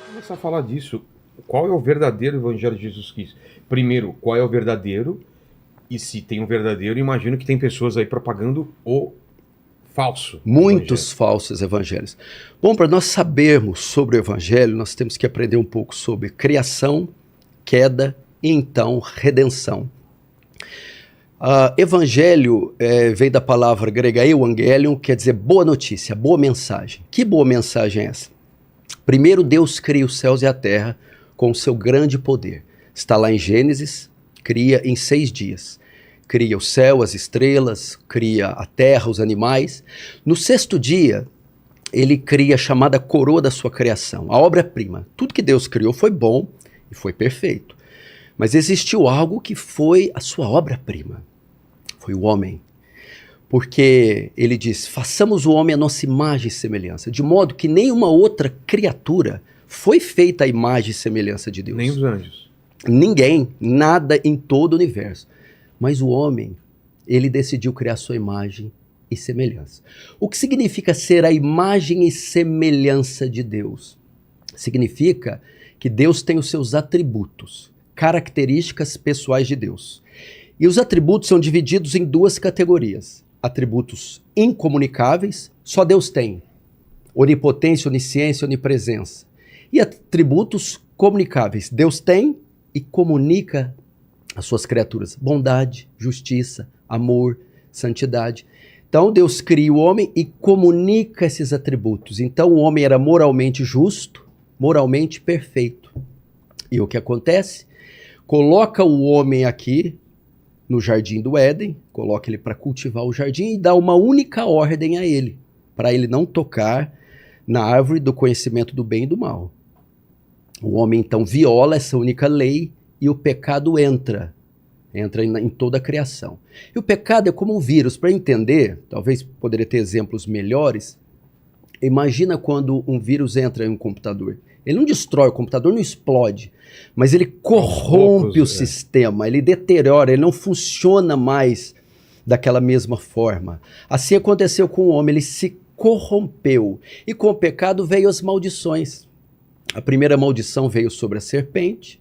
Começar a falar disso. Qual é o verdadeiro evangelho de Jesus Cristo? Primeiro, qual é o verdadeiro? E se tem um verdadeiro, imagino que tem pessoas aí propagando o falso evangelho. Muitos falsos evangelhos. Bom, para nós sabermos sobre o evangelho, nós temos que aprender um pouco sobre criação, queda e então redenção. Evangelho vem da palavra grega euangelion, quer dizer boa notícia, boa mensagem. Que boa mensagem é essa? Primeiro Deus cria os céus e a terra com o seu grande poder. Está lá em Gênesis, cria em 6 dias. Cria o céu, as estrelas, cria a terra, os animais. No 6º dia, ele cria a chamada coroa da sua criação, a obra-prima. Tudo que Deus criou foi bom e foi perfeito. Mas existiu algo que foi a sua obra-prima. Foi o homem. Porque ele diz, façamos o homem à nossa imagem e semelhança, de modo que nenhuma outra criatura foi feita à imagem e semelhança de Deus. Nem os anjos. Ninguém, nada em todo o universo. Mas o homem, ele decidiu criar sua imagem e semelhança. O que significa ser a imagem e semelhança de Deus? Significa que Deus tem os seus atributos, características pessoais de Deus. E os atributos são divididos em 2 categorias. Atributos incomunicáveis, só Deus tem. Onipotência, onisciência, onipresença. E atributos comunicáveis, Deus tem e comunica as suas criaturas. Bondade, justiça, amor, santidade. Então Deus cria o homem e comunica esses atributos. Então o homem era moralmente justo, moralmente perfeito. E o que acontece? Coloca o homem aqui no jardim do Éden, coloca ele para cultivar o jardim e dá uma única ordem a ele, para ele não tocar na árvore do conhecimento do bem e do mal. O homem então viola essa única lei e o pecado entra em toda a criação. E o pecado é como um vírus. Para entender, talvez poderia ter exemplos melhores, imagina quando um vírus entra em um computador. Ele não destrói o computador, não explode, mas ele corrompe o sistema, ele deteriora, ele não funciona mais daquela mesma forma. Assim aconteceu com o homem, ele se corrompeu. E com o pecado veio as maldições. A primeira maldição veio sobre a serpente,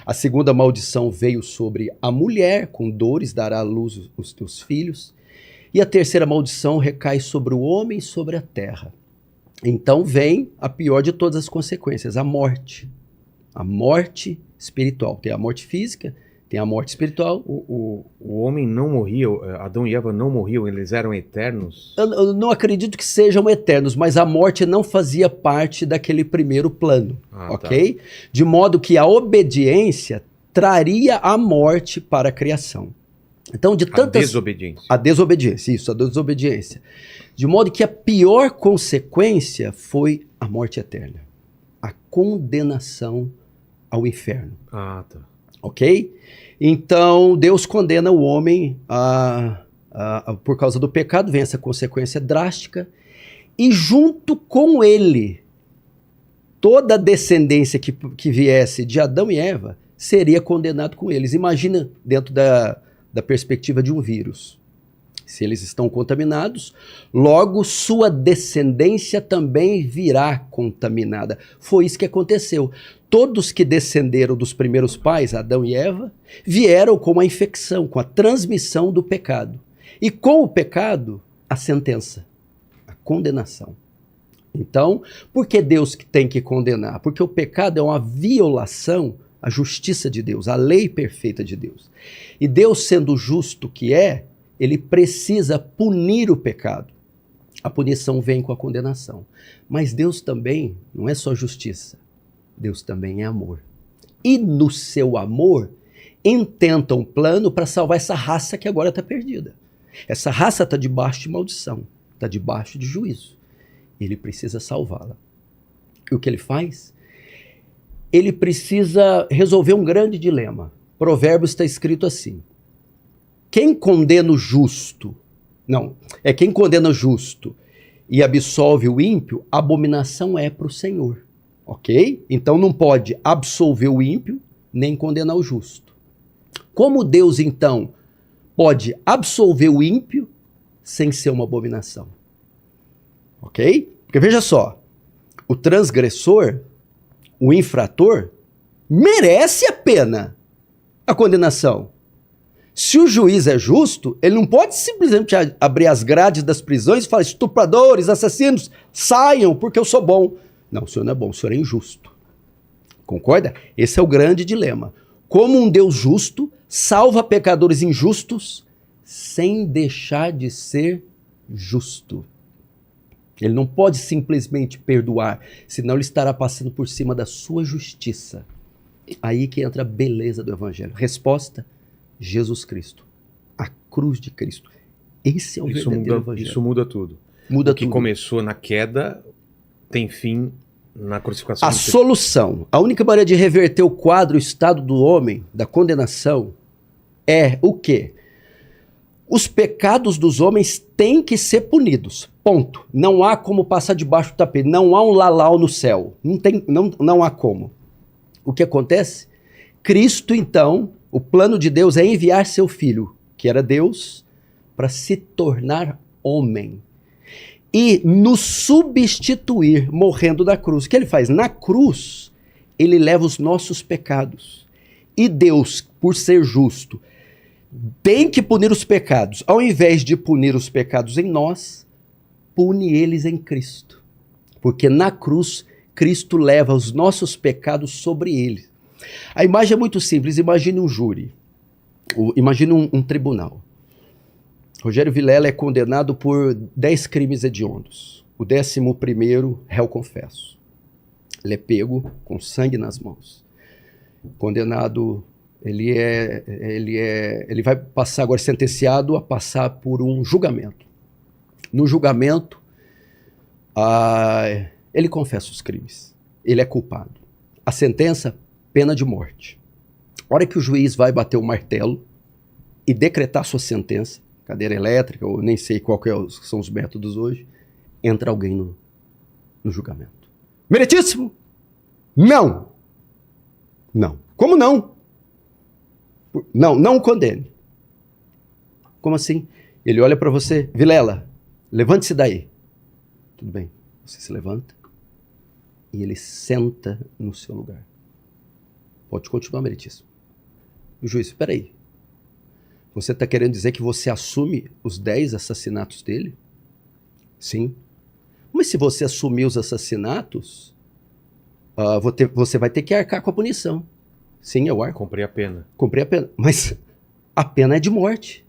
a segunda maldição veio sobre a mulher, com dores dará à luz os teus filhos, e a terceira maldição recai sobre o homem e sobre a terra. Então vem a pior de todas as consequências, a morte espiritual. Tem a morte física, tem a morte espiritual. O homem não morria, Adão e Eva não morriam, eles eram eternos? Eu não acredito que sejam eternos, mas a morte não fazia parte daquele primeiro plano, ok? Tá. De modo que a obediência traria a morte para a criação. Então, de tantas... A desobediência, isso, a desobediência. De modo que a pior consequência foi a morte eterna. A condenação ao inferno. Ah, tá. Ok? Então, Deus condena o homem por causa do pecado, vem essa consequência drástica, e junto com ele, toda a descendência que viesse de Adão e Eva seria condenado com eles. Imagina dentro da perspectiva de um vírus. Se eles estão contaminados, logo sua descendência também virá contaminada. Foi isso que aconteceu. Todos que descenderam dos primeiros pais, Adão e Eva, vieram com a infecção, com a transmissão do pecado. E com o pecado, a sentença, a condenação. Então, por que Deus tem que condenar? Porque o pecado é uma violação à justiça de Deus, à lei perfeita de Deus. E Deus, sendo justo que é, ele precisa punir o pecado. A punição vem com a condenação. Mas Deus também não é só justiça. Deus também é amor. E no seu amor, intenta um plano para salvar essa raça que agora está perdida. Essa raça está debaixo de maldição, está debaixo de juízo. Ele precisa salvá-la. E o que ele faz? Ele precisa resolver um grande dilema. Provérbios está escrito assim: quem condena o justo, quem condena o justo e absolve o ímpio, abominação é para o Senhor, ok? Então não pode absolver o ímpio, nem condenar o justo. Como Deus, então, pode absolver o ímpio sem ser uma abominação? Ok? Porque veja só, o transgressor, o infrator, merece a pena, a condenação. Se o juiz é justo, ele não pode simplesmente abrir as grades das prisões e falar: estupradores, assassinos, saiam porque eu sou bom. Não, o senhor não é bom, o senhor é injusto. Concorda? Esse é o grande dilema. Como um Deus justo salva pecadores injustos sem deixar de ser justo. Ele não pode simplesmente perdoar, senão ele estará passando por cima da sua justiça. Aí que entra a beleza do Evangelho. Resposta: Jesus Cristo. A cruz de Cristo. Esse é o verdadeiro Evangelho. Isso muda tudo. Muda o que tudo. Começou na queda tem fim na crucificação. A solução, a única maneira de reverter o quadro, o estado do homem, da condenação, é o quê? Os pecados dos homens têm que ser punidos. Ponto. Não há como passar debaixo do tapete. Não há um lalau no céu. Não há como. O que acontece? Cristo, então, o plano de Deus é enviar seu filho, que era Deus, para se tornar homem. E nos substituir, morrendo da cruz. O que ele faz? Na cruz, ele leva os nossos pecados. E Deus, por ser justo, tem que punir os pecados. Ao invés de punir os pecados em nós, pune eles em Cristo. Porque na cruz, Cristo leva os nossos pecados sobre ele. A imagem é muito simples. Imagine um júri. Imagine um tribunal. Rogério Vilela é condenado por 10 crimes hediondos. O 11º, réu confesso. Ele é pego com sangue nas mãos. Condenado, ele vai passar agora, sentenciado a passar por um julgamento. No julgamento, ele confessa os crimes. Ele é culpado. A sentença, pena de morte. A hora que o juiz vai bater o martelo e decretar sua sentença, cadeira elétrica, ou nem sei qual que são os métodos hoje, entra alguém no julgamento. Meritíssimo! Não! Não. Como não? Não o condene. Como assim? Ele olha para você: Vilela, levante-se daí. Tudo bem. Você se levanta e ele senta no seu lugar. Pode continuar, meritíssimo. O juiz: espera aí. Você está querendo dizer que você assume os 10 assassinatos dele? Sim. Mas se você assumir os assassinatos, você vai ter que arcar com a punição. Sim, eu arco. Comprei a pena. Comprei a pena. Mas a pena é de morte.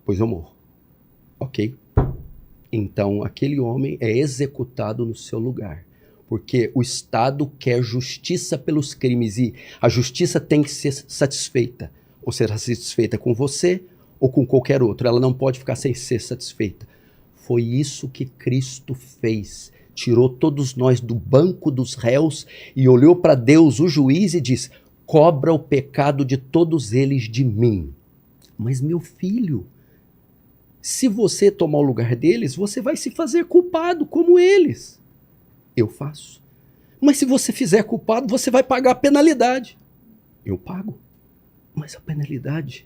Pois eu morro. Ok. Então aquele homem é executado no seu lugar. Porque o Estado quer justiça pelos crimes e a justiça tem que ser satisfeita. Ou será satisfeita com você ou com qualquer outro. Ela não pode ficar sem ser satisfeita. Foi isso que Cristo fez. Tirou todos nós do banco dos réus e olhou para Deus, o juiz, e disse: cobra o pecado de todos eles de mim. Mas meu filho, se você tomar o lugar deles, você vai se fazer culpado como eles. Eu faço. Mas se você fizer culpado, você vai pagar a penalidade. Eu pago. Mas a penalidade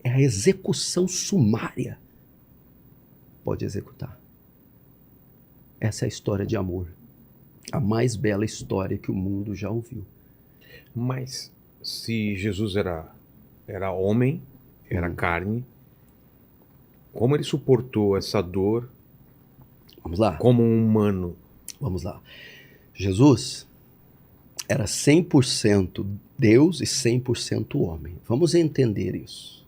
é a execução sumária. Pode executar. Essa é a história de amor. A mais bela história que o mundo já ouviu. Mas se Jesus era homem, era carne, como ele suportou essa dor? Vamos lá. Como um humano? Vamos lá. Jesus era 100% Deus e 100% homem. Vamos entender isso.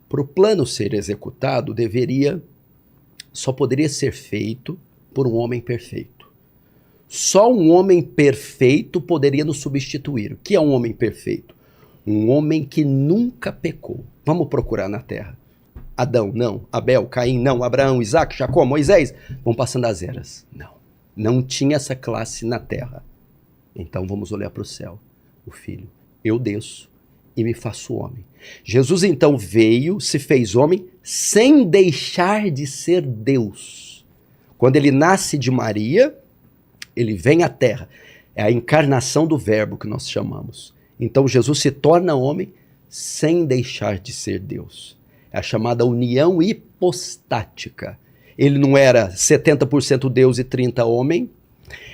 Para o plano ser executado, só poderia ser feito por um homem perfeito. Só um homem perfeito poderia nos substituir. O que é um homem perfeito? Um homem que nunca pecou. Vamos procurar na terra. Adão, não. Abel, Caim, não. Abraão, Isaac, Jacó, Moisés. Vão passando as eras. Não tinha essa classe na terra. Então vamos olhar para o céu. O Filho. Eu desço e me faço homem. Jesus então veio, se fez homem, sem deixar de ser Deus. Quando ele nasce de Maria, ele vem à terra. É a encarnação do verbo que nós chamamos. Então Jesus se torna homem sem deixar de ser Deus. É a chamada união hipostática. Ele não era 70% Deus e 30% homem,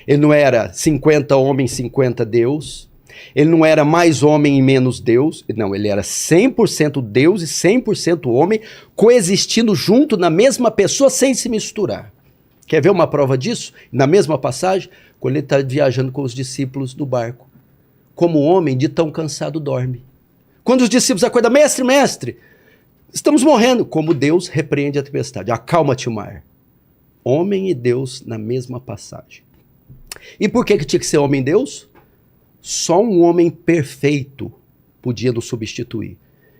Ele não era 50 homem, 50 Deus. Ele não era mais homem e menos Deus. Não, ele era 100% Deus e 100% homem, coexistindo junto na mesma pessoa sem se misturar. Quer ver uma prova disso? Na mesma passagem, quando ele está viajando com os discípulos no barco. Como homem, de tão cansado, dorme. Quando os discípulos acordam, mestre, mestre, estamos morrendo. Como Deus repreende a tempestade. Acalma-te, mar. Homem e Deus na mesma passagem. E por que tinha que ser homem e Deus? Só um homem perfeito podia nos substituir.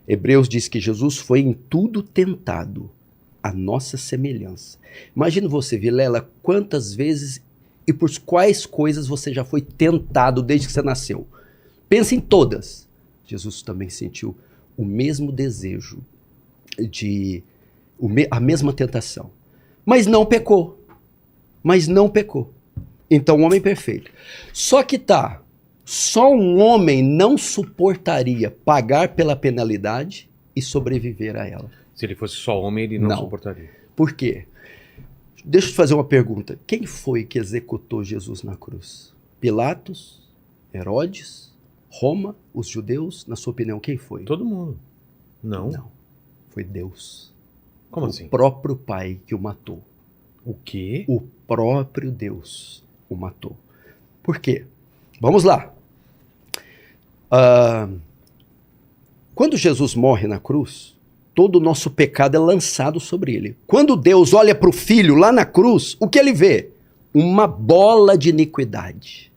Hebreus diz que Jesus foi em tudo tentado, a nossa semelhança. Imagina você, Vilela, quantas vezes e por quais coisas você já foi tentado desde que você nasceu. Pense em todas. Jesus também sentiu o mesmo desejo, a mesma tentação. Mas não pecou. Então, um homem perfeito. Só que só um homem não suportaria pagar pela penalidade e sobreviver a ela. Se ele fosse só homem, ele não suportaria. Por quê? Deixa eu te fazer uma pergunta. Quem foi que executou Jesus na cruz? Pilatos? Herodes? Roma? Os judeus? Na sua opinião, quem foi? Todo mundo. Não. Foi Deus. Como assim? O próprio Pai que o matou. O quê? O próprio Deus o matou. Por quê? Vamos lá. Quando Jesus morre na cruz, todo o nosso pecado é lançado sobre ele. Quando Deus olha para o Filho lá na cruz, o que ele vê? Uma bola de iniquidade,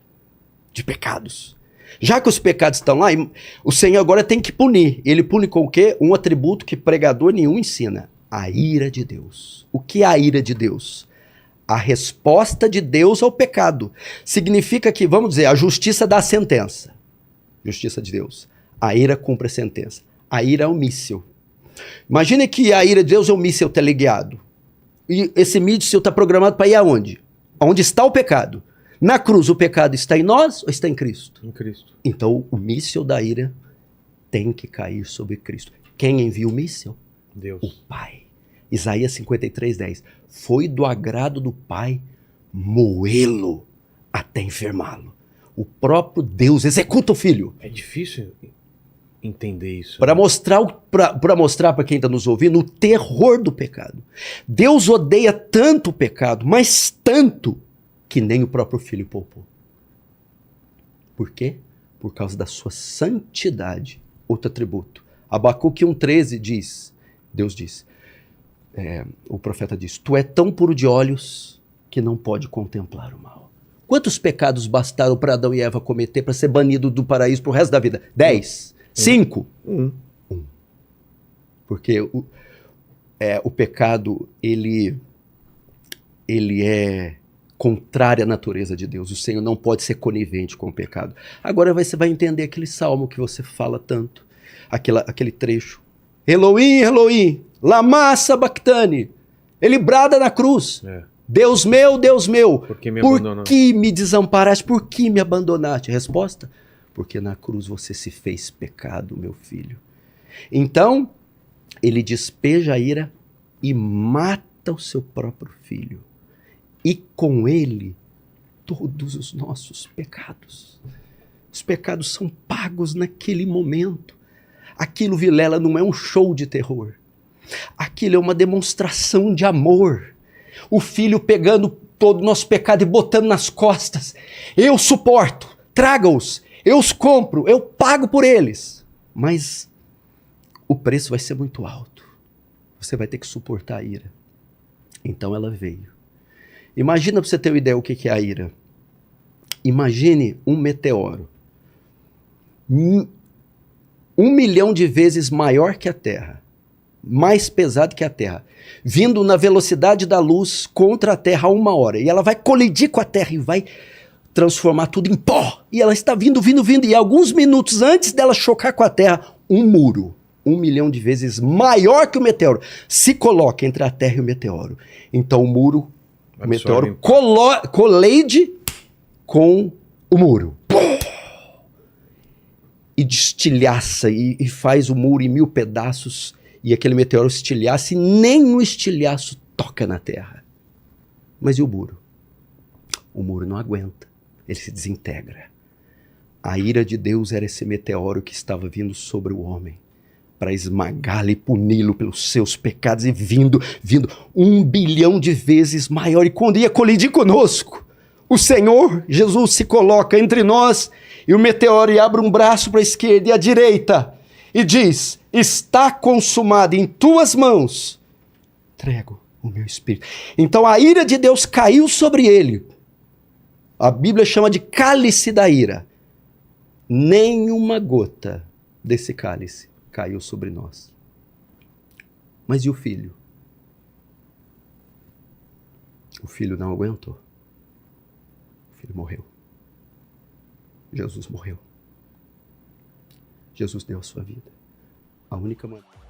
de pecados. Já que os pecados estão lá, o Senhor agora tem que punir. Ele pune com o quê? Um atributo que pregador nenhum ensina. A ira de Deus. O que é a ira de Deus? A resposta de Deus ao pecado. Significa que, vamos dizer, a justiça dá a sentença. Justiça de Deus. A ira cumpre a sentença. A ira é um míssil. Imagine que a ira de Deus é um míssil teleguiado. E esse míssil está programado para ir aonde? Onde está o pecado. Na cruz, o pecado está em nós ou está em Cristo? Em Cristo. Então, o míssil da ira tem que cair sobre Cristo. Quem envia o míssil? Deus. O Pai. Isaías 53:10. Foi do agrado do Pai moê-lo até enfermá-lo. O próprio Deus executa o Filho. É difícil entender isso. Para mostrar para quem está nos ouvindo o terror do pecado. Deus odeia tanto o pecado, mas tanto, que nem o próprio Filho poupou. Por quê? Por causa da sua santidade. Outro atributo. Abacuque 1,13 diz, Deus diz, o profeta diz, tu é tão puro de olhos que não pode contemplar o mal. Quantos pecados bastaram para Adão e Eva cometer para ser banido do paraíso pro resto da vida? 10? 5? 1. Porque o pecado, ele é contrário à natureza de Deus. O Senhor não pode ser conivente com o pecado. Agora você vai entender aquele salmo que você fala tanto. Aquele trecho. Elohim, Elohim, lama sabachthani. Ele brada na cruz. Deus meu, por que me desamparaste? Por que me abandonaste? Resposta? Porque na cruz você se fez pecado, meu filho. Então, ele despeja a ira e mata o seu próprio filho. E com ele, todos os nossos pecados. Os pecados são pagos naquele momento. Aquilo, Vilela, não é um show de terror. Aquilo é uma demonstração de amor. O filho pegando todo o nosso pecado e botando nas costas. Eu suporto, traga-os, eu os compro, eu pago por eles. Mas o preço vai ser muito alto. Você vai ter que suportar a ira. Então ela veio. Imagina, para você ter uma ideia, o que é a ira. Imagine um meteoro. 1 milhão de vezes maior que a Terra. Mais pesado que a Terra. Vindo na velocidade da luz contra a Terra a 1 hora. E ela vai colidir com a Terra e vai transformar tudo em pó. E ela está vindo. E alguns minutos antes dela chocar com a Terra, um muro. 1 milhão de vezes maior que o meteoro. Se coloca entre a Terra e o meteoro. Então o muro, o meteoro colide com o muro. E destilhaça e faz o muro em 1000 pedaços. E aquele meteoro estilhaça e nem o estilhaço toca na Terra. Mas e o muro? o muro não aguenta, ele se desintegra. A ira de Deus era esse meteoro que estava vindo sobre o homem para esmagá-lo e puni-lo pelos seus pecados, e vindo 1 bilhão de vezes maior. E quando ia colidir conosco, o Senhor Jesus se coloca entre nós e o meteoro, e abre um braço para a esquerda e à direita e diz: está consumado, em tuas mãos entrego o meu espírito. Então a ira de Deus caiu sobre ele. A Bíblia chama de cálice da ira. Nenhuma gota desse cálice caiu sobre nós. Mas e o filho? O filho não aguentou. O filho morreu. Jesus morreu. Jesus deu a sua vida. A única maneira.